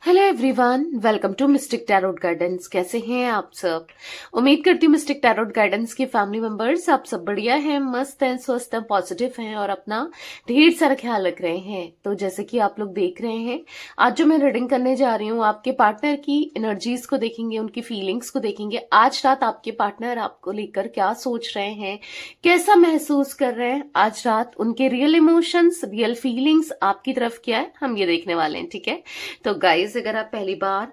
Hello everyone, welcome to mystic tarot guidance. कैसे हैं आप सब? उम्मीद करती हूँ मिस्टिक टैरोट गाइडेंस के फैमिली मेंबर्स आप सब बढ़िया हैं, मस्त हैं, स्वस्थ हैं, पॉजिटिव हैं और अपना ढेर सारा ख्याल रख रहे हैं। तो जैसे कि आप लोग देख रहे हैं, आज जो मैं रीडिंग करने जा रही हूँ, आपके पार्टनर की एनर्जीज को देखेंगे, उनकी फीलिंग्स को देखेंगे। आज रात आपके पार्टनर आपको लेकर क्या सोच रहे हैं, कैसा महसूस कर रहे हैं, आज रात उनके रियल इमोशंस, रियल फीलिंग्स आपकी तरफ क्या है, हम ये देखने वाले हैं। ठीक है, तो गाइस अगर आप पहली बार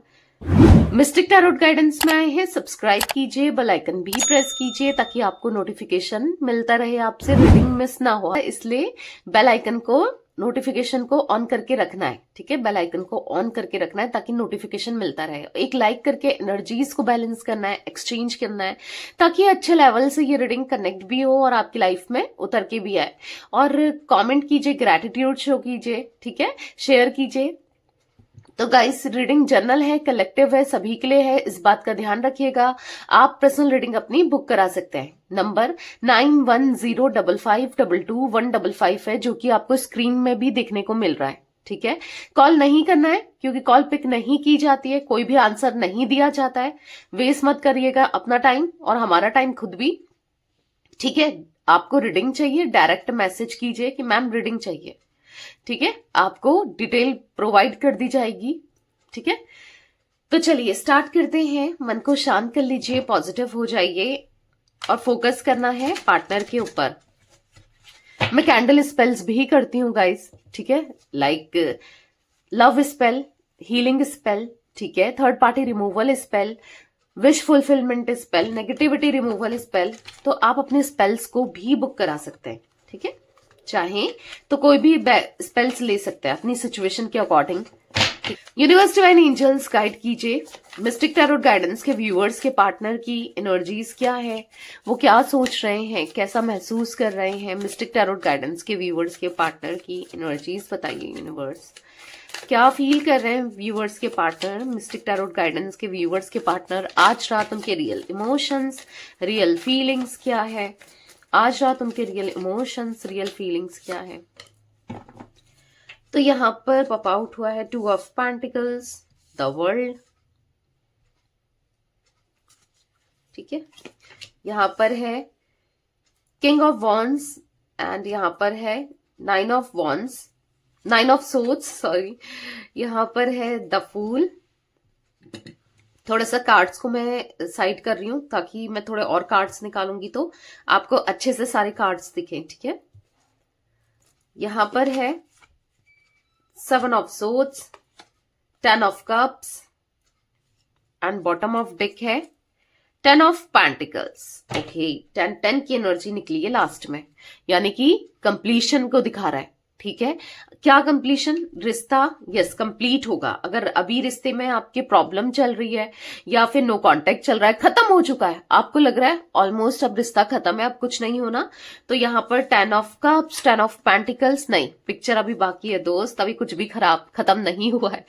मिस्टिक टैरोट गाइडेंस में आए हैं, सब्सक्राइब कीजिए, बेल आइकन भी प्रेस कीजिए ताकि आपको नोटिफिकेशन मिलता रहे, आपसे रीडिंग मिस ना हो। इसलिए बेल आइकन को, नोटिफिकेशन को ऑन करके रखना है। ठीक है, बेल आइकन को ऑन करके रखना है ताकि नोटिफिकेशन मिलता रहे। एक लाइक करके एनर्जीज को बैलेंस करना है, एक्सचेंज करना है ताकि अच्छे लेवल से ये रीडिंग कनेक्ट भी हो और आपकी लाइफ में उतर के भी आए। और कमेंट कीजिए, ग्रैटिट्यूड शो कीजिए, ठीक है, शेयर कीजिए। तो गाइस, रीडिंग जर्नल है, कलेक्टिव है, सभी के लिए है, इस बात का ध्यान रखिएगा। आप पर्सनल रीडिंग अपनी बुक करा सकते हैं। नंबर 9105522155 है, जो कि आपको स्क्रीन में भी देखने को मिल रहा है। ठीक है, कॉल नहीं करना है क्योंकि कॉल पिक नहीं की जाती है, कोई भी आंसर नहीं दिया जाता है। वेस्ट मत करिएगा अपना टाइम और हमारा टाइम खुद भी। ठीक है, आपको रीडिंग चाहिए, डायरेक्ट मैसेज कीजिए कि मैम रीडिंग चाहिए। ठीक है, आपको डिटेल प्रोवाइड कर दी जाएगी। ठीक है, तो चलिए स्टार्ट करते हैं। मन को शांत कर लीजिए, पॉजिटिव हो जाइए और फोकस करना है पार्टनर के ऊपर। मैं कैंडल स्पेल्स भी करती हूँ गाइस, ठीक है, like love spell, healing spell, ठीक है, third party removal spell, wish fulfilment spell, negativity removal spell. तो आप अपने स्पेल्स को भी बुक करा सकते हैं। ठीक है, चाहें तो कोई भी स्पेल्स ले सकते हैं अपनी सिचुएशन के according. Universe divine angels guide कीजिए, मिस्टिक टैरोट गाइडेंस के व्यूअर्स के पार्टनर की एनर्जीज क्या है, वो क्या सोच रहे हैं, कैसा महसूस कर रहे हैं। मिस्टिक टैरोट गाइडेंस के व्यूअर्स के पार्टनर की एनर्जीज बताइए। यूनिवर्स क्या फील कर रहे हैं व्यूअर्स के पार्टनर, मिस्टिक टैरोट गाइडेंस के व्यूअर्स के पार्टनर आज रात, उनके रियल इमोशंस, रियल फीलिंग्स क्या है आज रात, उनके रियल इमोशंस, रियल फीलिंग्स क्या है। तो यहां पर पॉप आउट हुआ है 2 ऑफ पेंटिकल्स, द वर्ल्ड। ठीक है, यहां पर है किंग ऑफ वॉन्ड्स एंड यहां पर है 9 of wands, 9 of swords, sorry. यहां पर है द फूल। थोड़ा सा कार्ड्स को मैं साइड कर रही हूं ताकि मैं थोड़े और कार्ड्स निकालूंगी तो आपको अच्छे से सारे कार्ड्स दिखें। ठीक है, यहां पर है 7 of swords, 10 of cups and bottom of deck है 10 ऑफ पेंटिकल्स। ओके, 10 की एनर्जी निकली है लास्ट में, यानी कि कंप्लीशन को दिखा रहा है। ठीक है, क्या कंप्लीशन? रिश्ता यस कंप्लीट होगा। अगर अभी रिश्ते में आपके प्रॉब्लम चल रही है या फिर नो कांटेक्ट चल रहा है, खत्म हो चुका है, आपको लग रहा है ऑलमोस्ट अब रिश्ता खत्म है, अब कुछ नहीं होना, तो यहां पर 10 ऑफ कप्स, 10 ऑफ पेंटिकल्स, नहीं, पिक्चर अभी बाकी है दोस्त, अभी कुछ भी खत्म नहीं हुआ है।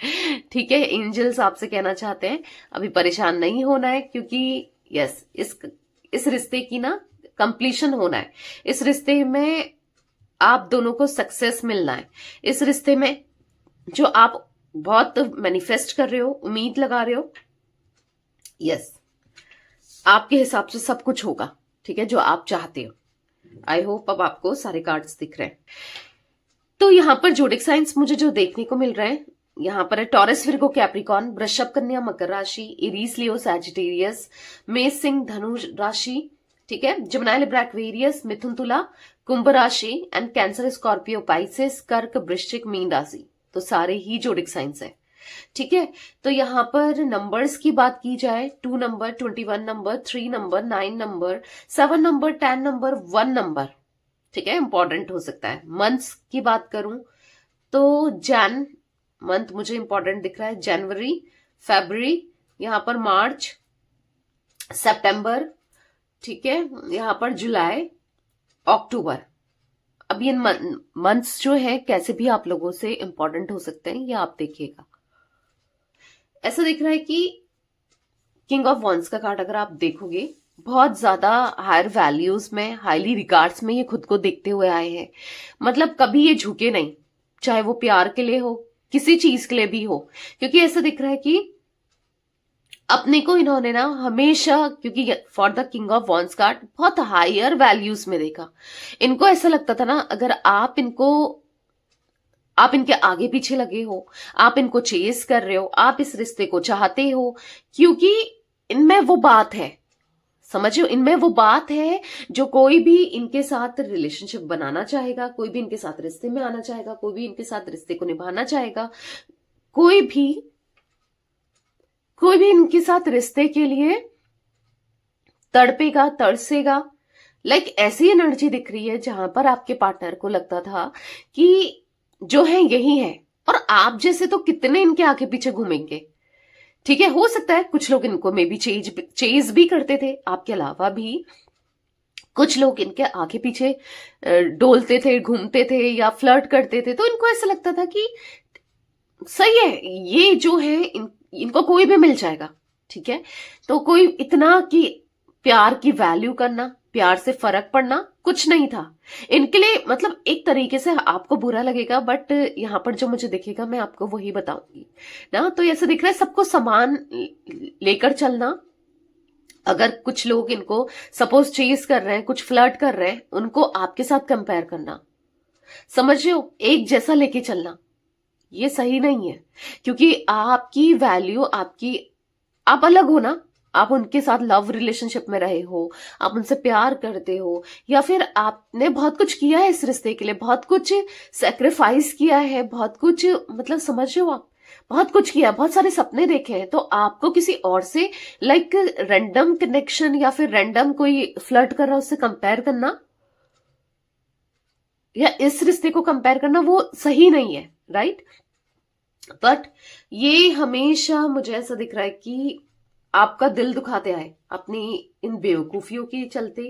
ठीक है, एंजल्स आपसे कहना चाहते हैं अभी परेशान नहीं होना है क्योंकि यस इस रिश्ते की ना कंप्लीशन होना है। इस रिश्ते में आप दोनों को सक्सेस मिलना है। इस रिश्ते में जो आप बहुत मैनिफेस्ट कर रहे हो, उम्मीद लगा रहे हो, यस आपके हिसाब से सब कुछ होगा। ठीक है, जो आप चाहते हो। आई होप अब आपको सारे कार्ड्स दिख रहे हैं। तो यहां पर जोडिक साइंस मुझे जो देखने को मिल रहे हैं, यहां पर है टॉरस, विर्गो, कैप्रिकॉर्न, वृषभ, कन्या, मकर राशि, इरीस, लियो, सैजिटेरियस, मेष, सिंह, धनु राशि। ठीक है, जमुनाई, लिब्रा, एक्वेरियस, मिथुन, तुला, कुंभ राशि एंड कैंसर, स्कॉर्पियो, पाइसेस, कर्क, वृश्चिक, मीन राशि। तो सारे ही जोडिक साइंस है। ठीक है, तो यहां पर नंबर्स की बात की जाए, 2 number, 21 number, 3 number, 9 number, 7 number, 10 number, 1 number. ठीक है, इंपॉर्टेंट हो सकता है। मंथ्स की बात करूं तो जैन मंथ मुझे इंपॉर्टेंट दिख रहा है, जनवरी, फरवरी, यहां पर मार्च, सितंबर, ठीक है, यहां पर जुलाई, अक्टूबर। अब ये मंथ्स जो है कैसे भी आप लोगों से इंपॉर्टेंट हो सकते हैं, ये आप देखिएगा। ऐसा दिख रहा है कि किंग ऑफ वॉन्ड्स का कार्ड अगर आप देखोगे, बहुत ज्यादा हायर वैल्यूज में, हाईली रिगार्ड्स में ये खुद को देखते हुए आए हैं। मतलब कभी ये झुके नहीं, चाहे वो प्यार के लिए हो, किसी चीज के लिए भी हो, क्योंकि ऐसा दिख रहा है कि अपने को इन्होंने ना हमेशा, क्योंकि for the king of wands card बहुत हायर वैल्यूज में देखा। इनको ऐसा लगता था ना, अगर आप इनके आगे पीछे लगे हो, आप इनको चेस कर रहे हो, आप इस रिश्ते को चाहते हो, क्योंकि इनमें वो बात है, समझियो, इनमें वो बात है जो कोई भी इनके साथ रिलेशनशिप बनाना चाहेगा, कोई भी इनके साथ रिश्ते में आना चाहेगा, कोई भी इनके साथ रिश्ते को निभाना चाहेगा, कोई भी इनके साथ रिश्ते के लिए तड़पेगा, तरसेगा। लाइक ऐसी एनर्जी दिख रही है जहां पर आपके पार्टनर को लगता था कि जो है यही है, और आप जैसे तो कितने इनके आगे पीछे घूमेंगे। ठीक है, हो सकता है कुछ लोग इनको मे बी चेज भी करते थे, आपके अलावा भी कुछ लोग इनके आगे पीछे डोलते थे, घूमते थे या फ्लर्ट करते थे। तो इनको ऐसा लगता था कि सही है, ये जो है इनको कोई भी मिल जाएगा। ठीक है, तो कोई इतना कि प्यार की वैल्यू करना, प्यार से फर्क पड़ना कुछ नहीं था इनके लिए। मतलब एक तरीके से आपको बुरा लगेगा, बट यहां पर जो मुझे दिखेगा मैं आपको वही बताऊंगी ना। तो ऐसा दिख रहा है सबको समान लेकर चलना। अगर कुछ लोग इनको सपोज चेज कर रहे हैं, कुछ फ्लर्ट कर रहे हैं, उनको आपके साथ कंपेयर करना, समझियो, एक जैसा लेके चलना, ये सही नहीं है। क्योंकि आपकी वैल्यू, आप अलग हो ना, आप उनके साथ लव रिलेशनशिप में रहे हो, आप उनसे प्यार करते हो, या फिर आपने बहुत कुछ किया है इस रिश्ते के लिए, बहुत कुछ सेक्रीफाइस किया है, बहुत कुछ, मतलब समझ रहे हो आप, बहुत कुछ किया, बहुत सारे सपने देखे हैं। तो आपको किसी और से लाइक रैंडम कनेक्शन या फिर रैंडम कोई फ्लर्ट कर रहा है उससे कंपेयर करना, या इस रिश्ते को कंपेयर करना, वो सही नहीं है, राइट। बट ये हमेशा मुझे ऐसा दिख रहा है कि आपका दिल दुखाते आए अपनी इन बेवकूफियों के चलते,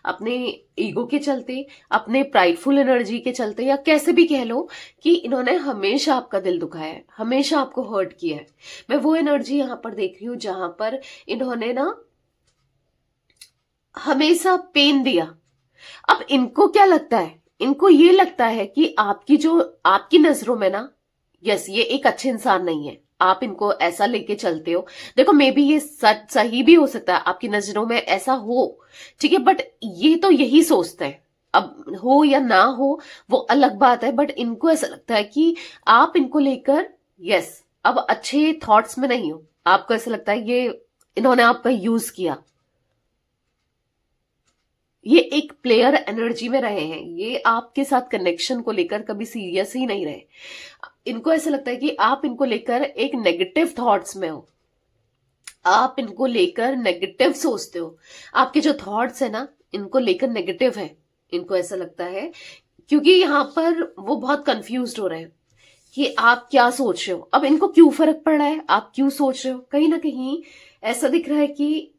अपने ईगो के चलते, अपने प्राइडफुल एनर्जी के चलते, या कैसे भी कह लो कि इन्होंने हमेशा आपका दिल दुखाया है, हमेशा आपको हर्ट किया है। मैं वो एनर्जी यहां पर देख रही हूं जहां पर इन्होंने ना हमेशा पेन दिया। अब इनको क्या लगता है, इनको ये लगता है कि आपकी नजरों में ना, यस, ये एक अच्छे इंसान नहीं है, आप इनको ऐसा लेके चलते हो। देखो मे बी ये सच सही भी हो सकता है, आपकी नजरों में ऐसा हो, ठीक है, बट ये तो यही सोचते हैं। अब हो या ना हो वो अलग बात है, बट इनको ऐसा लगता है कि आप इनको लेकर, यस, अब अच्छे थॉट्स में नहीं हो। आपको ऐसा लगता है ये इन्होंने आपका यूज किया, ये एक प्लेयर एनर्जी में रहे हैं, ये आपके साथ कनेक्शन को लेकर कभी सीरियस ही नहीं रहे। इनको ऐसा लगता है कि आप इनको लेकर एक नेगेटिव थॉट्स में हो, आप इनको लेकर नेगेटिव सोचते हो, आपके जो थॉट्स है ना इनको लेकर नेगेटिव है। इनको ऐसा लगता है क्योंकि यहां पर वो बहुत कंफ्यूज्ड हो रहे हैं कि आप क्या सोच रहे हो। अब इनको क्यों फर्क पड़ रहा है आप क्यों सोच रहे हो, कहीं ना कहीं ऐसा दिख रहा है कि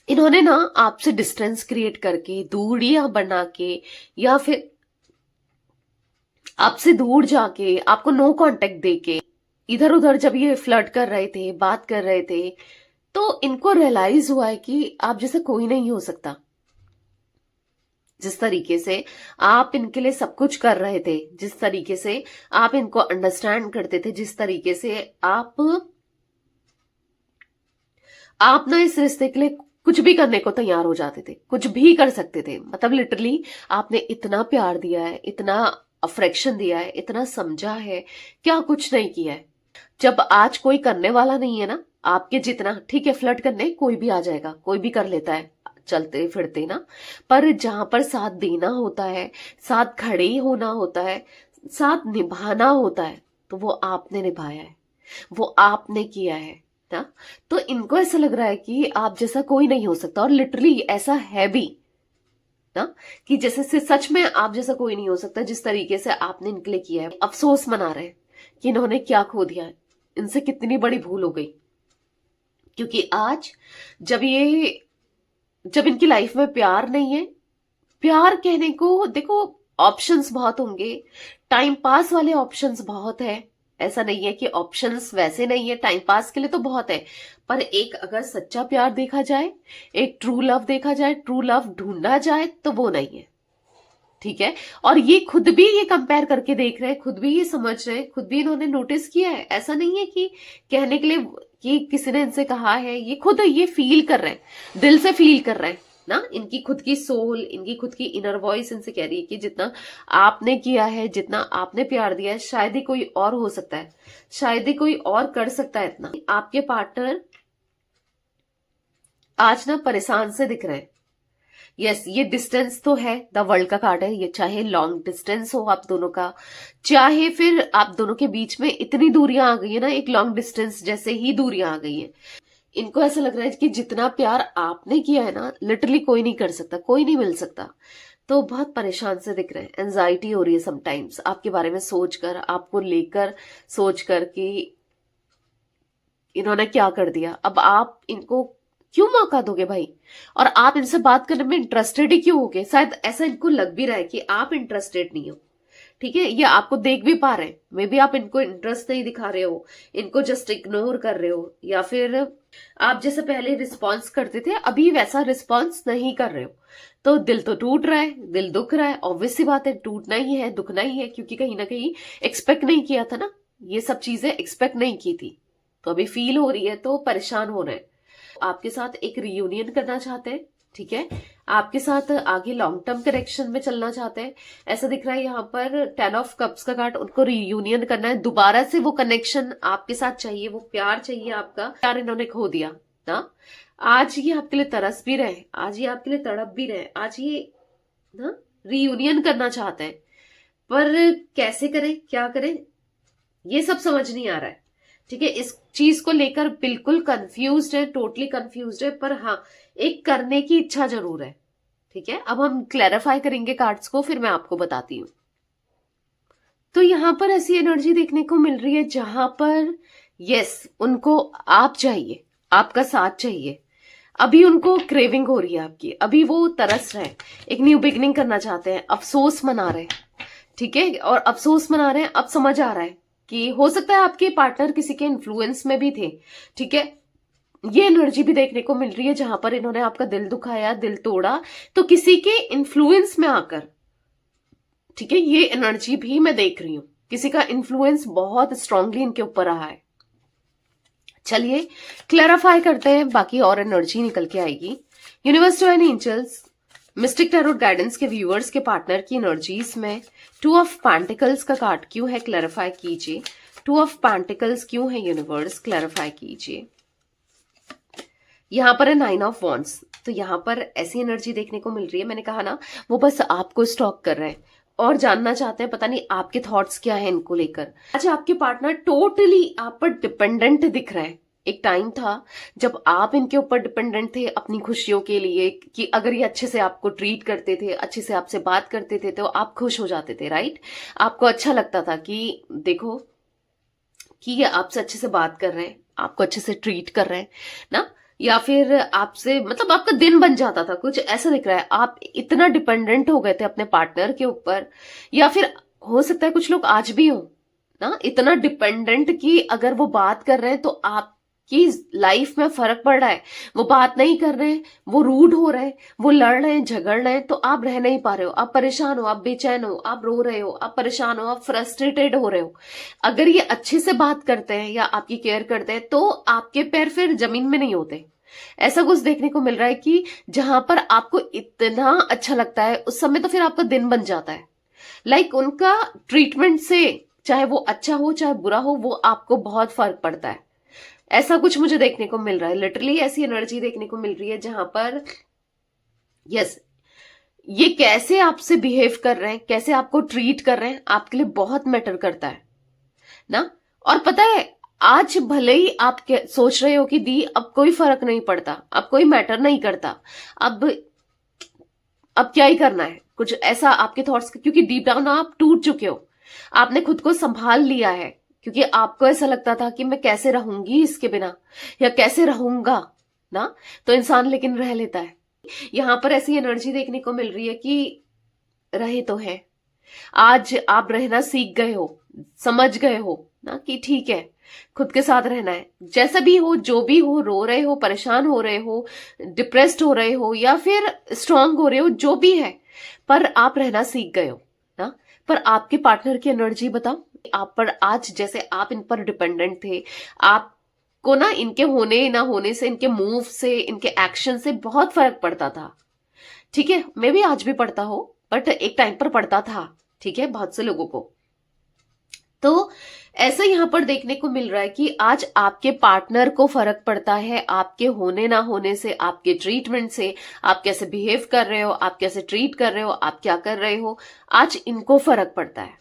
इन्होंने ना आपसे डिस्टेंस क्रिएट करके, दूरियां बना के, या फिर आपसे दूर जाके, आपको नो कांटेक्ट देके, इधर उधर जब ये फ्लर्ट कर रहे थे, बात कर रहे थे, तो इनको रियलाइज हुआ है कि आप जैसे कोई नहीं हो सकता। जिस तरीके से आप इनके लिए सब कुछ कर रहे थे, जिस तरीके से आप इनको अंडरस्टैंड करते थे, जिस तरीके से आप ना इस रिश्ते के लिए कुछ भी करने को तैयार हो जाते थे, कुछ भी कर सकते थे। मतलब लिटरली आपने इतना प्यार दिया है, इतना अफेक्शन दिया है, इतना समझा है, क्या कुछ नहीं किया है। जब आज कोई करने वाला नहीं है ना आपके जितना, ठीक है, फ्लर्ट करने कोई भी आ जाएगा, कोई भी कर लेता है चलते फिरते ना, पर जहां पर साथ देना होता है, साथ खड़े होना होता है, साथ निभाना होता है, तो वो आपने निभाया है, वो आपने किया है ना। तो इनको ऐसा लग रहा है कि आप जैसा कोई नहीं हो सकता, और लिटरली ऐसा है भी ना, कि जैसे से सच में आप जैसा कोई नहीं हो सकता। जिस तरीके से आपने इनके लिए किया है, अफसोस मना रहे हैं कि इन्होंने क्या खो दिया, इनसे कितनी बड़ी भूल हो गई। क्योंकि आज जब इनकी लाइफ में प्यार नहीं है, प्यार कहने को देखो ऑप्शंस बहुत होंगे, टाइम पास वाले ऑप्शंस बहुत है, ऐसा नहीं है कि ऑप्शंस वैसे नहीं है, टाइम पास के लिए तो बहुत है, पर एक अगर सच्चा प्यार देखा जाए, एक ट्रू लव देखा जाए, ट्रू लव ढूंढा जाए, तो वो नहीं है। ठीक है। और ये खुद भी ये कंपेयर करके देख रहे हैं, खुद भी ये समझ रहे हैं, खुद भी इन्होंने नोटिस किया है। ऐसा नहीं है कि कहने के लिए कि किसी ने इनसे कहा है, ये खुद ये फील कर रहे हैं, दिल से फील कर रहे हैं ना। इनकी खुद की सोल, इनकी खुद की इनर वॉइस इनसे कह रही है कि जितना आपने किया है, जितना आपने प्यार दिया है, शायद ही कोई और हो सकता है, शायद ही कोई और कर सकता है इतना। आपके पार्टनर आज ना परेशान से दिख रहे हैं। यस, ये डिस्टेंस तो है, द वर्ल्ड का कार्ड है ये। चाहे लॉन्ग डिस्टेंस हो आप दोनों का, चाहे फिर आप दोनों के बीच में इतनी दूरियां आ गई है ना, एक लॉन्ग डिस्टेंस जैसे ही दूरियां आ गई है। इनको ऐसा लग रहा है कि जितना प्यार आपने किया है ना, लिटरली कोई नहीं कर सकता, कोई नहीं मिल सकता। तो बहुत परेशान से दिख रहे हैं, एंजाइटी हो रही है समटाइम्स आपके बारे में सोचकर, आपको लेकर सोचकर कि इन्होंने क्या कर दिया। अब आप इनको क्यों मौका दोगे भाई? और आप इनसे बात करने में इंटरेस्टेड ही क्यों होगे? शायद ऐसा इनको लग भी रहा है कि आप इंटरेस्टेड नहीं हो, ठीक है। ये आपको देख भी पा रहे हैं, मे बी आप इनको इंटरेस्ट नहीं दिखा रहे हो, इनको जस्ट इग्नोर कर रहे हो, या फिर आप जैसे पहले रिस्पॉन्स करते थे अभी वैसा रिस्पॉन्स नहीं कर रहे हो। तो दिल तो टूट रहा है, दिल दुख रहा है, ऑब्वियस सी बात है, टूटना ही है, दुखना ही है, क्योंकि कहीं ना कहीं एक्सपेक्ट नहीं किया था ना, ये सब चीजें एक्सपेक्ट नहीं की थी, तो अभी फील हो रही है, तो परेशान हो रहे हैं। आपके साथ एक रियूनियन करना चाहते हैं, ठीक है, आपके साथ आगे लॉन्ग टर्म कनेक्शन में चलना चाहते हैं। ऐसा दिख रहा है यहाँ पर 10 ऑफ कप्स का कार्ड, उनको रियूनियन करना है, दोबारा से वो कनेक्शन आपके साथ चाहिए, वो प्यार चाहिए, आपका प्यार इन्होंने खो दिया ना। आज ये आपके लिए तरस भी रहे, आज ये आपके लिए तड़प भी रहे, आज ये ना रियूनियन करना चाहते हैं, पर कैसे करें, क्या करें, ये सब समझ नहीं आ रहा है, ठीक है। इस चीज को लेकर बिल्कुल कंफ्यूज्ड है, टोटली कंफ्यूज्ड है, पर हाँ एक करने की इच्छा जरूर है, ठीक है। अब हम क्लैरिफाई करेंगे कार्ड्स को, फिर मैं आपको बताती हूँ। तो यहां पर ऐसी एनर्जी देखने को मिल रही है जहां पर यस उनको आप चाहिए, आपका साथ चाहिए। अभी उनको क्रेविंग हो रही है आपकी, अभी वो तरस रहे हैं, एक न्यू बिगनिंग करना चाहते हैं, अफसोस मना रहे हैं, ठीक है। और अफसोस मना रहे हैं, अब समझ आ रहा है कि हो सकता है आपके पार्टनर किसी के इन्फ्लुएंस में भी थे, ठीक है। ये एनर्जी भी देखने को मिल रही है जहां पर इन्होंने आपका दिल दुखाया, दिल तोड़ा, तो किसी के इन्फ्लुएंस में आकर, ठीक है, ये एनर्जी भी मैं देख रही हूं, किसी का इन्फ्लुएंस बहुत स्ट्रांगली इनके ऊपर रहा है। चलिए क्लैरिफाई करते हैं, बाकी और एनर्जी निकल के आएगी। Universe divine angels, mystic tarot guidance के व्यूअर्स के पार्टनर की एनर्जीज में 2 ऑफ पेंटिकल्स का कार्ड क्यों है, क्लैरिफाई कीजिए। 2 ऑफ पेंटिकल्स क्यों है यूनिवर्स, क्लैरिफाई कीजिए। यहां पर है 9 ऑफ वॉन्ड्स, तो यहां पर ऐसी एनर्जी देखने को मिल रही है, मैंने कहा ना वो बस आपको स्टॉक कर रहे हैं और जानना चाहते हैं, पता नहीं आपके थॉट्स क्या है इनको लेकर। अच्छा, आपके पार्टनर टोटली आप पर डिपेंडेंट दिख रहा है। एक टाइम था जब आप इनके ऊपर डिपेंडेंट थे अपनी खुशियों के लिए, कि अगर ये अच्छे से आपको ट्रीट करते थे, अच्छे से आपसे बात करते थे, तो आप खुश हो जाते थे, राइट। आपको अच्छा लगता था कि देखो कि ये आपसे अच्छे से बात कर रहे हैं, आपको अच्छे से ट्रीट कर रहे हैं ना, या फिर आपसे मतलब आपका दिन बन जाता था, कुछ ऐसा दिख रहा है। आप इतना डिपेंडेंट हो गए थे अपने पार्टनर के ऊपर, या फिर हो सकता है कुछ लोग आज भी हो ना इतना डिपेंडेंट कि अगर वो बात कर रहे हैं तो आपकी लाइफ में फर्क पड़ रहा है, वो बात नहीं कर रहे हैं, वो रूड हो रहे हैं, वो लड़ रहे हैं, झगड़ रहे हैं, तो आप रह नहीं पा रहे हो, आप परेशान हो, आप बेचैन हो, आप रो रहे हो, आप परेशान हो, आप फ्रस्ट्रेटेड हो रहे हो। अगर ये अच्छे से बात करते हैं या आपकी केयर करते हैं तो आपके पैर फिर जमीन में नहीं होते। ऐसा कुछ देखने को मिल रहा है कि जहां पर आपको इतना अच्छा लगता है उस समय तो फिर आपका दिन बन जाता है। लाइक उनका ट्रीटमेंट से, चाहे वो अच्छा हो चाहे बुरा हो, वो आपको बहुत फर्क पड़ता है। ऐसा कुछ मुझे देखने को मिल रहा है, लिटरली ऐसी एनर्जी देखने को मिल रही है जहां पर यस ये कैसे आपसे बिहेव कर रहे हैं, कैसे आपको ट्रीट कर रहे हैं, आपके लिए बहुत मैटर करता है ना। और पता है आज भले ही आप सोच रहे हो कि दी अब कोई फर्क नहीं पड़ता, अब कोई मैटर नहीं करता, अब क्या ही करना है, कुछ ऐसा आपके थॉट्स, क्योंकि डीप डाउन आप टूट चुके हो, आपने खुद को संभाल लिया है, क्योंकि आपको ऐसा लगता था कि मैं कैसे रहूंगी इसके बिना, या कैसे रहूंगा ना, तो इंसान लेकिन रह लेता है। यहां पर ऐसी एनर्जी देखने को मिल रही है कि रहे तो है, आज आप रहना सीख गए हो, समझ गए हो ना कि ठीक है खुद के साथ रहना है, जैसा भी हो, जो भी हो, रो रहे हो, परेशान हो रहे हो, डिप्रेस्ड हो रहे हो या फिर स्ट्रांग हो रहे हो, जो भी है, पर आप रहना सीख गए हो ना। पर आपके पार्टनर की एनर्जी बताओ, आप पर आज जैसे आप इन पर डिपेंडेंट थे, आपको ना इनके होने ना होने से, इनके मूव से, इनके एक्शन से बहुत फर्क पड़ता था। ठीक है, मे भी आज भी पड़ता हो, बट एक टाइम पर पड़ता था। ठीक है, बहुत से लोगों को। तो ऐसा यहां पर देखने को मिल रहा है कि आज आपके पार्टनर को फर्क पड़ता है आपके होने ना होने से, आपके ट्रीटमेंट से, आप कैसे बिहेव कर रहे हो, आप कैसे ट्रीट कर रहे हो, आप क्या कर रहे हो, आज इनको फर्क पड़ता है।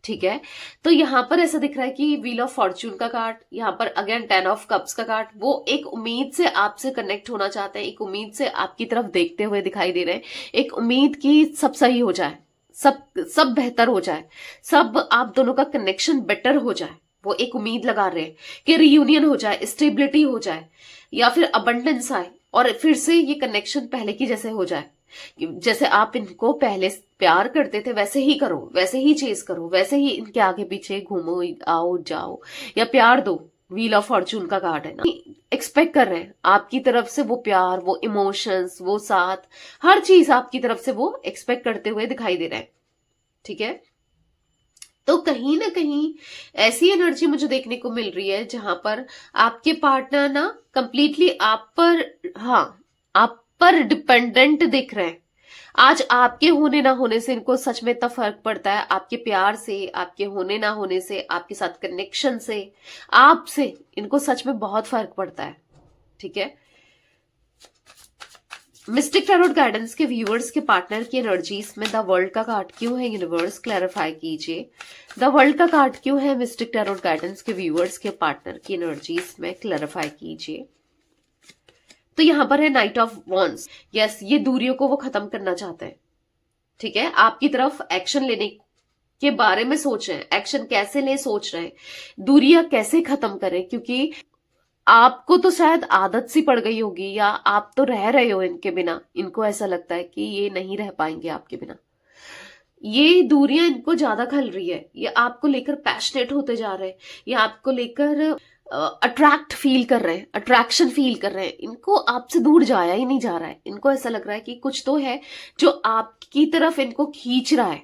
ठीक है, तो यहां पर ऐसा दिख रहा है कि व्हील ऑफ फॉर्च्यून का कार्ड, यहां पर अगेन 10 ऑफ कप्स का कार्ड, वो एक उम्मीद से आपसे कनेक्ट होना चाहते हैं, एक उम्मीद से आपकी तरफ देखते हुए दिखाई दे रहे हैं, एक उम्मीद की सब सही हो जाए, सब बेहतर हो जाए, सब आप दोनों का कनेक्शन बेटर हो जाए। वो एक उम्मीद लगा रहे हैं कि रियूनियन हो जाए, स्टेबिलिटी हो जाए, या फिर अबंडेंस आए और फिर से ये कनेक्शन पहले की जैसे हो जाए। जैसे आप इनको पहले प्यार करते थे वैसे ही करो, वैसे ही चेस करो, वैसे ही इनके आगे पीछे घूमो, आओ जाओ या प्यार दो। व्हील ऑफ फॉर्चून का कार्ड है ना, एक्सपेक्ट कर रहे हैं आपकी तरफ से वो प्यार, वो इमोशंस, वो साथ, हर चीज आपकी तरफ से वो एक्सपेक्ट करते हुए दिखाई दे रहे हैं। ठीक है, तो कहीं ना कहीं ऐसी एनर्जी मुझे देखने को मिल रही है जहां पर आपके पार्टनर ना कंप्लीटली आप पर, हाँ, आप पर डिपेंडेंट दिख रहे हैं। आज आपके होने ना होने से इनको सच में इतना फर्क पड़ता है, आपके प्यार से, आपके होने ना होने से, आपके साथ कनेक्शन से, आपसे इनको सच में बहुत फर्क पड़ता है। ठीक है, मिस्टिक टैरोट गाइडेंस के व्यूअर्स के पार्टनर की एनर्जीज में द वर्ल्ड का कार्ड क्यों है, यूनिवर्स क्लैरिफाई कीजिए। द वर्ल्ड का कार्ड क्यों है मिस्टिक टैरोट गाइडेंस के व्यूअर्स के पार्टनर की एनर्जीज में क्लैरिफाई कीजिए। तो यहां पर है नाइट ऑफ वॉन्ड्स। यस, ये दूरियों को वो खत्म करना चाहते हैं। ठीक है, आपकी तरफ एक्शन लेने के बारे में सोच रहे हैं, एक्शन कैसे ले सोच रहे हैं, दूरियां कैसे खत्म करें, क्योंकि आपको तो शायद आदत सी पड़ गई होगी या आप तो रह रहे हो इनके बिना, इनको ऐसा लगता है कि ये नहीं रह पाएंगे आपके बिना। ये दूरियां इनको ज्यादा खल रही है, ये आपको लेकर पैशनेट होते जा रहे हैं, ये आपको लेकर अट्रैक्ट फील कर रहे हैं, अट्रैक्शन फील कर रहे हैं, इनको आपसे दूर जाया ही नहीं जा रहा है। इनको ऐसा लग रहा है कि कुछ तो है जो आपकी तरफ इनको खींच रहा है।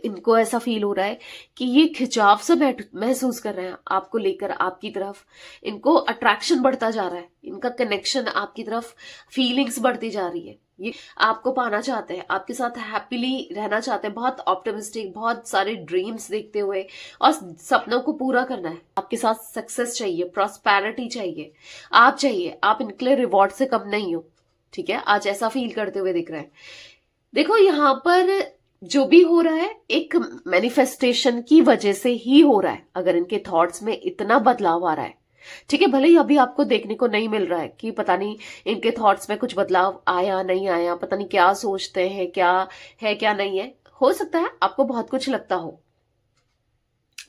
इनको ऐसा फील हो रहा है कि ये खिंचाव सा महसूस कर रहे हैं आपको लेकर, आपकी तरफ इनको अट्रैक्शन बढ़ता जा रहा है, इनका कनेक्शन आपकी तरफ, फीलिंग्स बढ़ती जा रही है, ये आपको पाना चाहते हैं, आपके साथ हैप्पीली रहना चाहते हैं, बहुत ऑप्टिमिस्टिक, बहुत सारे ड्रीम्स देखते हुए और सपनों को पूरा करना है। आपके साथ सक्सेस चाहिए, प्रॉस्पेरिटी चाहिए, आप चाहिए, आप इनके लिए रिवॉर्ड से कम नहीं हो। ठीक है, आज ऐसा फील करते हुए दिख रहा है। देखो यहां पर जो भी हो रहा है एक मैनिफेस्टेशन की वजह से ही हो रहा है। अगर इनके थॉट्स में इतना बदलाव आ रहा है, ठीक है, भले ही अभी आपको देखने को नहीं मिल रहा है कि पता नहीं इनके थॉट्स में कुछ बदलाव आया नहीं आया, पता नहीं क्या सोचते हैं, क्या है क्या नहीं है, हो सकता है आपको बहुत कुछ लगता हो।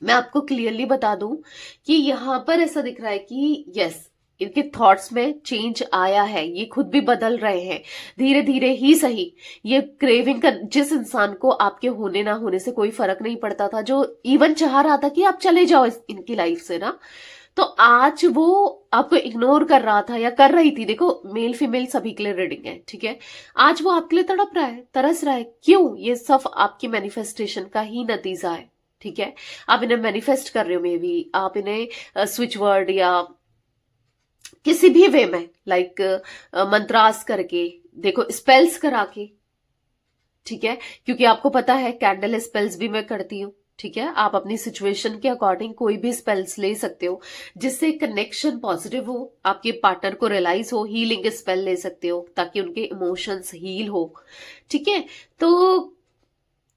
मैं आपको क्लियरली बता दूं कि यहां पर ऐसा दिख रहा है कि यस, इनके थॉट्स में चेंज आया है, ये खुद भी बदल रहे हैं धीरे धीरे ही सही। ये क्रेविंग का, जिस इंसान को आपके होने ना होने से कोई फर्क नहीं पड़ता था, जो इवन चाह रहा था कि आप चले जाओ इनकी लाइफ से ना, तो आज वो आपको इग्नोर कर रहा था या कर रही थी। देखो मेल फीमेल सभी के लिए रीडिंग है, ठीक है, आज वो आपके लिए तड़प रहा है, तरस रहा है। क्यों? ये सब आपकी मैनिफेस्टेशन का ही नतीजा है। ठीक है, आप इन्हें मैनिफेस्ट कर रहे हो, मे बी आप इन्हें स्विच वर्ड या किसी भी वे में मंत्रास करके, देखो स्पेल्स करा के, ठीक है, क्योंकि आपको पता है कैंडल स्पेल्स भी मैं करती हूँ। ठीक है, आप अपनी सिचुएशन के अकॉर्डिंग कोई भी स्पेल्स ले सकते हो जिससे कनेक्शन पॉजिटिव हो, आपके पार्टनर को रियलाइज हो। हीलिंग स्पेल ले सकते हो ताकि उनके इमोशंस हील हो। ठीक है, तो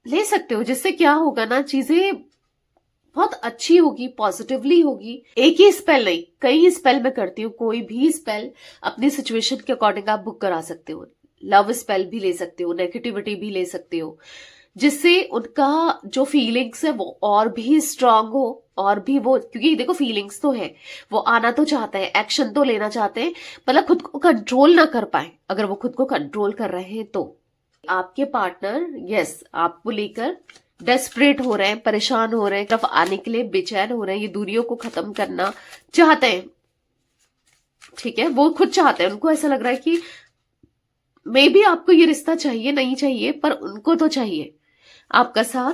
ले सकते हो, जिससे क्या होगा ना, चीजें बहुत अच्छी होगी, पॉजिटिवली होगी। एक ही स्पेल नहीं, कई स्पेल मैं करती हूँ, कोई भी स्पेल अपनी सिचुएशन के अकॉर्डिंग आप बुक करा सकते हो। लव स्पेल भी ले सकते हो, नेगेटिविटी भी ले सकते हो, जिससे उनका जो फीलिंग्स है वो और भी स्ट्रांग हो, और भी वो, क्योंकि देखो फीलिंग्स तो है, वो आना तो चाहते हैं, एक्शन तो लेना चाहते हैं, मतलब खुद को कंट्रोल ना कर पाए। अगर वो खुद को कंट्रोल कर रहे हैं तो आपके पार्टनर यस आपको लेकर डेस्परेट हो रहे हैं, परेशान हो रहे हैं, तरफ आने के लिए बेचैन हो रहे हैं, ये दूरियों को खत्म करना चाहते हैं। ठीक है, वो खुद चाहते हैं, उनको ऐसा लग रहा है कि मे बी आपको ये रिश्ता चाहिए नहीं चाहिए, पर उनको तो चाहिए आपका साथ,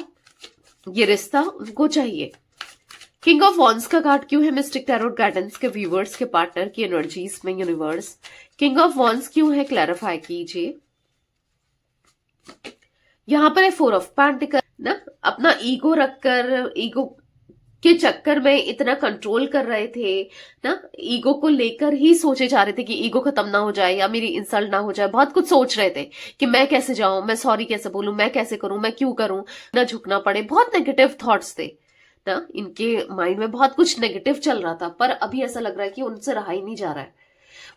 ये रिश्ता उनको चाहिए। किंग ऑफ वॉन्स का कार्ड क्यों है मिस्टिक टैरोट गाइडेंस के व्यूवर्स के पार्टनर की एनर्जीज में यूनिवर्स? किंग ऑफ वॉन्स क्यों है, क्लैरिफाई कीजिए। यहां पर है 4 ऑफ पेंटिकल ना, अपना ईगो रखकर, ईगो के चक्कर में इतना कंट्रोल कर रहे थे ना, ईगो को लेकर ही सोचे जा रहे थे कि ईगो खत्म ना हो जाए या मेरी इंसल्ट ना हो जाए, बहुत कुछ सोच रहे थे कि मैं कैसे जाऊं, मैं सॉरी कैसे बोलूं, मैं कैसे करूं, मैं क्यों करूं, ना झुकना पड़े, बहुत नेगेटिव थॉट्स थे ना, इनके माइंड में बहुत कुछ नेगेटिव चल रहा था। पर अभी ऐसा लग रहा है कि उनसे रहा ही नहीं जा रहा है,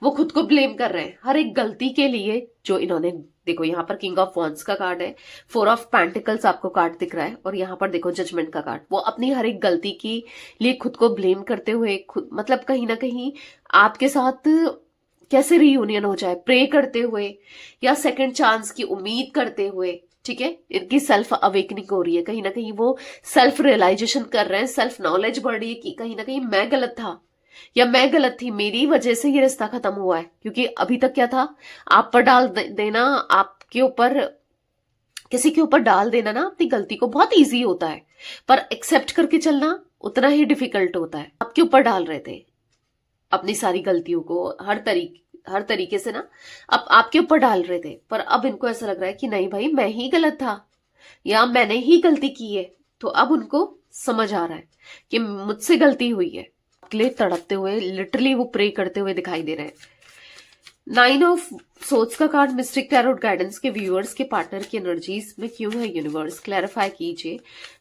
वो खुद को ब्लेम कर रहे हैं हर एक गलती के लिए जो इन्होंने। देखो यहाँ पर किंग ऑफ वॉन्ड्स का कार्ड है, 4 ऑफ पेंटिकल्स आपको कार्ड दिख रहा है, और यहाँ पर देखो जजमेंट का कार्ड। वो अपनी हर एक गलती के लिए खुद को ब्लेम करते हुए, खुद मतलब कहीं ना कहीं आपके साथ कैसे रियूनियन हो जाए प्रे करते हुए, या सेकंड चांस की उम्मीद करते हुए। ठीक है, इनकी सेल्फ अवेकनिंग हो रही है, कहीं ना कहीं वो सेल्फ रियलाइजेशन कर रहे हैं, सेल्फ नॉलेज बढ़ रही है कि कहीं ना कहीं मैं गलत था या मैं गलत थी, मेरी वजह से ये रिश्ता खत्म हुआ है। क्योंकि अभी तक क्या था, आप पर डाल देना, आपके ऊपर, किसी के ऊपर डाल देना ना अपनी गलती को बहुत इजी होता है, पर एक्सेप्ट करके चलना उतना ही डिफिकल्ट होता है। आपके ऊपर डाल रहे थे अपनी सारी गलतियों को, हर तरीके से ना, अब आपके ऊपर डाल रहे थे, पर अब इनको ऐसा लग रहा है कि नहीं भाई, मैं ही गलत था या मैंने ही गलती की है। तो अब उनको समझ आ रहा है कि मुझसे गलती हुई है, के लिए तड़पते हुए, लिटरली वो प्रे करते हुए दिखाई दे रहे हैं। 9 ऑफ सोर्ड्स का कार्ड मिस्टिक टैरोट गाइडेंस के व्यूअर्स के पार्टनर की एनर्जीज में क्यों है यूनिवर्स? क्लैरिफाई कीजिए।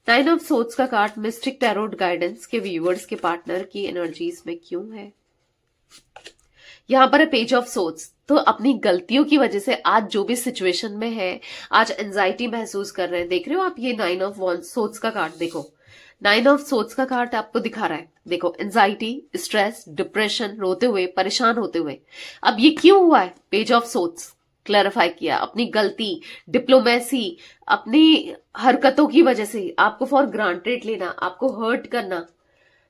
9 ऑफ सोर्ड्स का कार्ड मिस्टिक टैरोट गाइडेंस के व्यूअर्स के पार्टनर की एनर्जीज में क्यों है? यहां पर है पेज ऑफ सोर्ड्स। तो अपनी गलतियों की वजह से आज जो भी सिचुएशन में है, आज एंजाइटी महसूस कर रहे हैं। देख रहे हो आप, ये 9 ऑफ सोर्ड्स का कार्ड देखो, 9 ऑफ सोर्ड्स का कार्ड आपको दिखा रहा है। देखो, एंजाइटी, स्ट्रेस, डिप्रेशन, रोते हुए, परेशान होते हुए। अब ये क्यों हुआ है? पेज ऑफ सोर्ड्स क्लैरिफाई किया, अपनी गलती, डिप्लोमेसी, अपनी हरकतों की वजह से, आपको फॉर ग्रांटेड लेना, आपको हर्ट करना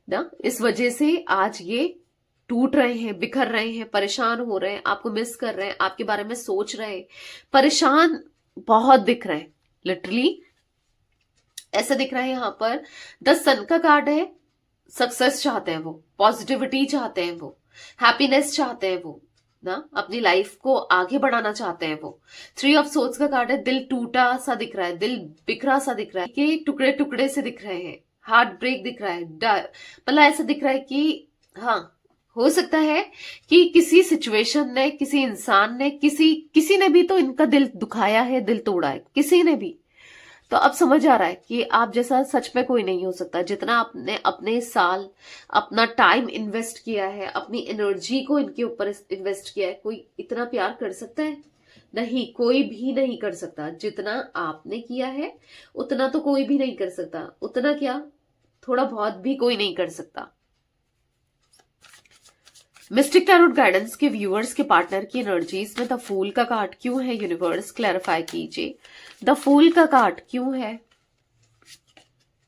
ना, इस वजह से आज ये टूट रहे हैं, बिखर रहे हैं, परेशान हो रहे हैं, आपको मिस कर रहे हैं, आपके बारे में सोच रहे हैं, परेशान बहुत दिख रहे हैं, लिटरली ऐसा दिख रहा है। यहां पर 10 सन का कार्ड है, सक्सेस चाहते हैं वो, पॉजिटिविटी चाहते हैं वो, हैप्पीनेस चाहते हैं वो ना, अपनी लाइफ को आगे बढ़ाना चाहते हैं वो। 3 ऑफ सोर्ड्स का कार्ड है, दिल टूटा सा दिख रहा है, दिल बिखरा सा दिख रहा है, कि टुकड़े टुकड़े से दिख रहे हैं, हार्ट ब्रेक दिख रहा है, मतलब ऐसा दिख रहा है कि हाँ, हो सकता है कि किसी सिचुएशन ने, किसी इंसान ने, किसी ने भी तो इनका दिल दुखाया है, दिल तोड़ा है, किसी ने भी। तो अब समझ आ रहा है कि आप जैसा सच में कोई नहीं हो सकता। जितना आपने अपने साल, अपना टाइम इन्वेस्ट किया है, अपनी एनर्जी को इनके ऊपर इन्वेस्ट किया है, कोई इतना प्यार कर सकता है? नहीं, कोई भी नहीं कर सकता। जितना आपने किया है उतना तो कोई भी नहीं कर सकता, उतना क्या, थोड़ा बहुत भी कोई नहीं कर सकता। मिस्टिक टैरोट गाइडेंस के व्यूअर्स के पार्टनर की एनर्जीज में द फूल का कार्ड क्यों है यूनिवर्स? क्लैरिफाई कीजिए, द फूल का कार्ड क्यों है?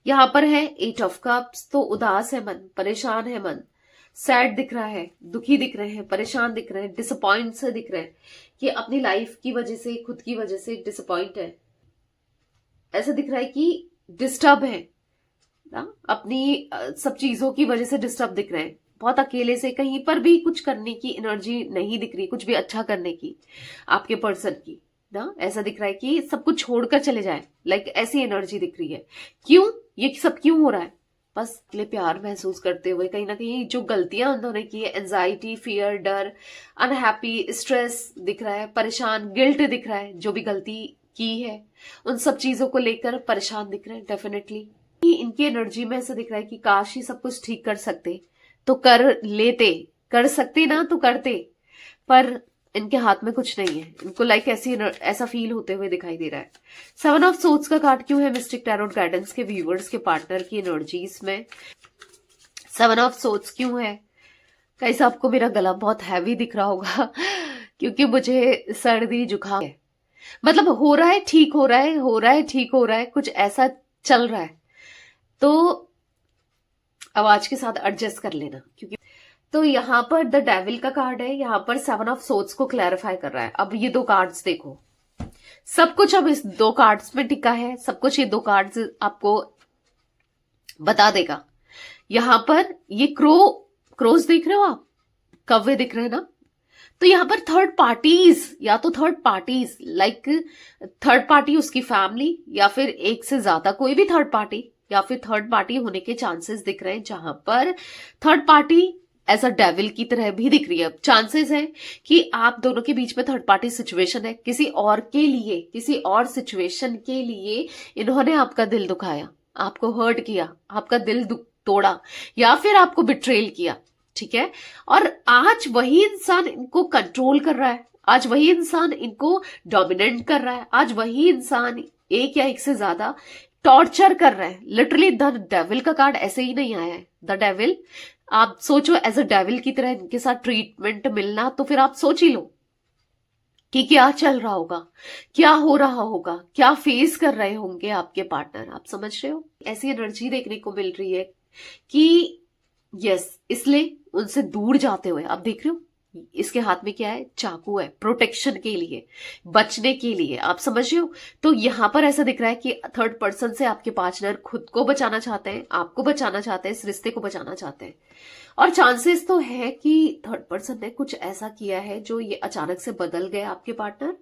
यहां पर है 8 ऑफ कप्स। तो उदास है मन, परेशान है मन, सैड दिख रहा है, दुखी दिख रहे हैं, परेशान दिख रहे हैं, डिसअपॉइंट से दिख रहे हैं कि अपनी लाइफ की वजह से, खुद की वजह से डिसअपॉइंट है। ऐसा दिख रहा है कि डिस्टर्ब है ना, अपनी सब चीजों की वजह से डिस्टर्ब दिख रहे हैं, बहुत अकेले से, कहीं पर भी कुछ करने की एनर्जी नहीं दिख रही, कुछ भी अच्छा करने की आपके पर्सन की ना। ऐसा दिख रहा है कि सब कुछ छोड़कर चले जाए, लाइक ऐसी एनर्जी दिख रही है। क्यों ये सब क्यों हो रहा है? बस ले प्यार महसूस करते हुए, कहीं ना कहीं जो गलतियां उन्होंने की है, एंजाइटी, फियर, डर, अनहैप्पी, स्ट्रेस दिख रहा है, परेशान, गिल्ट दिख रहा है, जो भी गलती की है उन सब चीजों को लेकर परेशान दिख रहे हैं। डेफिनेटली इनकी एनर्जी में ऐसा दिख रहा है कि काश ही सब कुछ ठीक कर सकते तो कर लेते, कर सकते ना तो करते, पर इनके हाथ में कुछ नहीं है। इनको लाइक ऐसा फील होते हुए दिखाई दे रहा है। 7 ऑफ सोर्ड्स का कार्ड क्यों है मिस्टिक टैरोट गाइडेंस के व्यूअर्स के पार्टनर की एनर्जीज में? 7 ऑफ सोर्ड्स क्यों है? कैसे आपको मेरा गला बहुत हैवी दिख रहा होगा क्योंकि मुझे सर्दी जुकाम है, मतलब हो रहा है ठीक हो रहा है, हो रहा है ठीक हो रहा है, कुछ ऐसा चल रहा है, तो आवाज के साथ एडजस्ट कर लेना, क्योंकि तो यहाँ पर द डेविल का कार्ड है, यहाँ पर 7 ऑफ सोर्ड्स को क्लैरिफाई कर रहा है। अब ये 2 कार्ड्स देखो, सब कुछ अब इस 2 कार्ड्स में टिका है, सब कुछ ये 2 कार्ड्स आपको बता देगा। यहां पर ये क्रोज देख रहे हो आप, कौवे दिख रहे हैं ना, तो यहां पर थर्ड पार्टीज, या तो third parties like third party उसकी फैमिली, या फिर एक से ज्यादा कोई भी थर्ड पार्टी, या फिर थर्ड पार्टी होने के चांसेस दिख रहे हैं, जहां पर third party as a devil की तरह भी दिख रही है। चांसेस है कि आप दोनों के बीच में थर्ड पार्टी सिचुएशन है, किसी और के लिए, किसी और सिचुएशन के लिए इन्होंने आपका दिल दुखाया, आपको हर्ट किया, आपका दिल तोड़ा, या फिर आपको बिट्रेल किया, ठीक है। और आज वही इंसान इनको कंट्रोल कर रहा है, आज वही इंसान इनको डोमिनेट कर रहा है, आज वही इंसान एक या एक से ज्यादा टॉर्चर कर रहा है। लिटरली द डेविल का कार्ड ऐसे ही नहीं आया है। द डेविल, आप सोचो एज अ डेविल की तरह इनके साथ ट्रीटमेंट मिलना, तो फिर आप सोच ही लो कि क्या चल रहा होगा, क्या हो रहा होगा, क्या फेस कर रहे होंगे आपके पार्टनर। आप समझ रहे हो, ऐसी एनर्जी देखने को मिल रही है कि यस, इसलिए उनसे दूर जाते हुए आप देख रहे हो, इसके हाथ में क्या है, चाकू है, प्रोटेक्शन के लिए, बचने के लिए। आप समझ रहे हो, तो यहां पर ऐसा दिख रहा है कि थर्ड पर्सन से आपके पार्टनर खुद को बचाना चाहते हैं, आपको बचाना चाहते हैं, इस रिश्ते को बचाना चाहते हैं। और चांसेस तो है कि थर्ड पर्सन ने कुछ ऐसा किया है जो ये अचानक से बदल गए आपके पार्टनर।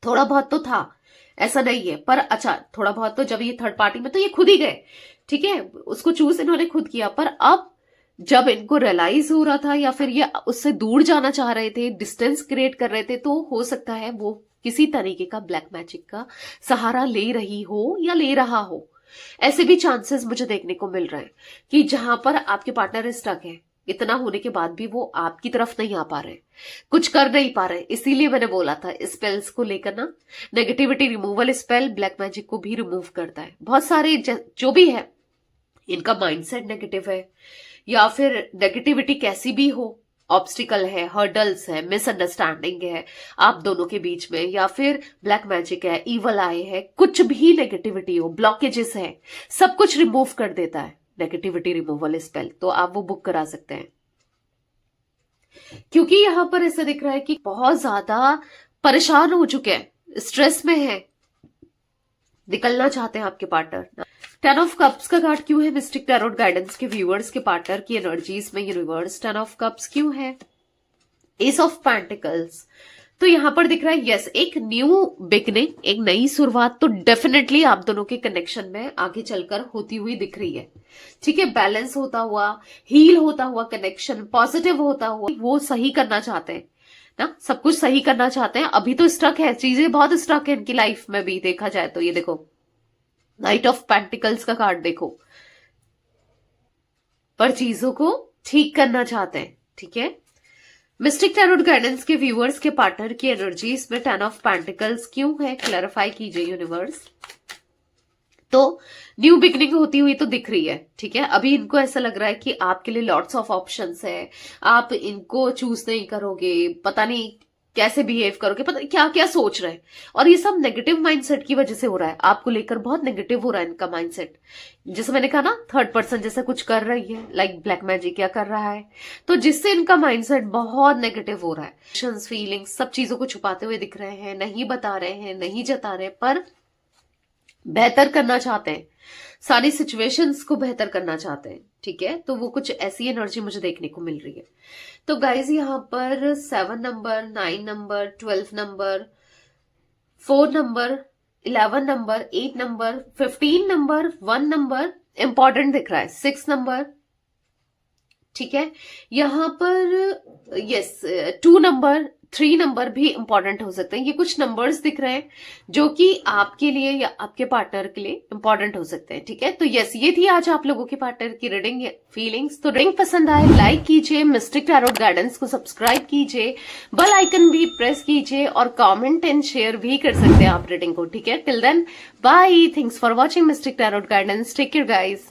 थोड़ा बहुत तो था, ऐसा नहीं है, पर अच्छा थोड़ा बहुत तो जब ये थर्ड पार्टी में तो ये खुद ही गए, ठीक है, उसको चूज इन्होंने खुद किया। पर अब जब इनको रियलाइज हो रहा था, या फिर ये उससे दूर जाना चाह रहे थे, डिस्टेंस क्रिएट कर रहे थे, तो हो सकता है वो किसी तरीके का ब्लैक मैजिक का सहारा ले रही हो या ले रहा हो। ऐसे भी चांसेस मुझे देखने को मिल रहे हैं कि जहां पर आपके पार्टनर स्टक है, इतना होने के बाद भी वो आपकी तरफ नहीं आ पा रहे, कुछ कर नहीं पा रहे। इसीलिए मैंने बोला था स्पेल्स को लेकर ना, negativity removal spell black magic को भी रिमूव करता है। बहुत सारे जो भी है, इनका माइंडसेट नेगेटिव है, या फिर नेगेटिविटी कैसी भी हो, ऑब्स्टिकल है, हर्डल्स है, मिसअंडरस्टैंडिंग है आप दोनों के बीच में, या फिर ब्लैक मैजिक है, इवल आई है, कुछ भी नेगेटिविटी हो, ब्लॉकेजेस है, सब कुछ रिमूव कर देता है नेगेटिविटी रिमूवल स्पेल। तो आप वो बुक करा सकते हैं, क्योंकि यहां पर ऐसा दिख रहा है कि बहुत ज्यादा परेशान हो चुके हैं, स्ट्रेस में है, निकलना चाहते हैं आपके पार्टनर। 10 ऑफ कप्स का कार्ड क्यों है मिस्टिक टैरोट गाइडेंस के व्यूअर्स के पार्टनर की एनर्जीज में? यूनिवर्स 10 ऑफ कप्स क्यों है? एस ऑफ पेंटिकल्स, तो यहां पर दिख रहा है यस, एक न्यू बिगनिंग, एक नई शुरुआत तो डेफिनेटली आप दोनों के कनेक्शन में आगे चलकर होती हुई दिख रही है, ठीक है। बैलेंस होता हुआ, हील होता हुआ कनेक्शन, पॉजिटिव होता हुआ, वो सही करना चाहते हैं ना, सब कुछ सही करना चाहते हैं। अभी तो स्ट्रक है, चीजें बहुत स्ट्रक है इनकी लाइफ में भी, देखा जाए तो। ये देखो नाइट ऑफ पेंटिकल्स का कार्ड देखो, पर चीजों को ठीक करना चाहते हैं, ठीक है। मिस्टिक टैरोट गाइडेंस के व्यूअर्स के पार्टनर की एनर्जीज में 10 ऑफ पेंटिकल्स क्यों है, क्लैरिफाई कीजिए यूनिवर्स। तो न्यू बिगनिंग होती हुई तो दिख रही है, ठीक है। अभी इनको ऐसा लग रहा है कि आपके लिए लॉट्स ऑफ ऑप्शंस है, आप इनको चूज नहीं करोगे, पता नहीं कैसे बिहेव करोगे, पता क्या क्या सोच रहे हैं। और ये सब नेगेटिव माइंडसेट की वजह से हो रहा है, आपको लेकर बहुत नेगेटिव हो रहा है इनका माइंडसेट। जैसे मैंने कहा ना, थर्ड पर्सन जैसे कुछ कर रही है, लाइक ब्लैक मैजिक क्या कर रहा है, तो जिससे इनका माइंडसेट बहुत नेगेटिव हो रहा है। फीलिंग्स, सब चीजों को छुपाते हुए दिख रहे हैं, नहीं बता रहे हैं, नहीं जता रहे, पर बेहतर करना चाहते हैं, सारी सिचुएशंस को बेहतर करना चाहते हैं, ठीक है। तो वो कुछ ऐसी एनर्जी मुझे देखने को मिल रही है। तो गाइज यहाँ पर 7 number, 9 number, 12 number, 4 number, 11 number, 8 number, 15 number, 1 number important दिख रहा है, 6 नंबर, ठीक है। यहां पर यस 2 नंबर, 3 नंबर भी इंपॉर्टेंट हो सकते हैं। ये कुछ नंबर्स दिख रहे हैं जो कि आपके लिए या आपके पार्टनर के लिए इंपॉर्टेंट हो सकते हैं, ठीक है। तो यस, ये थी आज आप लोगों के पार्टनर की रीडिंग फीलिंग्स। तो रीडिंग पसंद आए लाइक कीजिए, मिस्टिक टैरोट गाइडेंस को सब्सक्राइब कीजिए, बेल आइकन भी प्रेस कीजिए, और कमेंट एंड शेयर भी कर सकते हैं आप रीडिंग को, ठीक है। Till then bye, thanks for watching mystic tarot guidance, take care guys.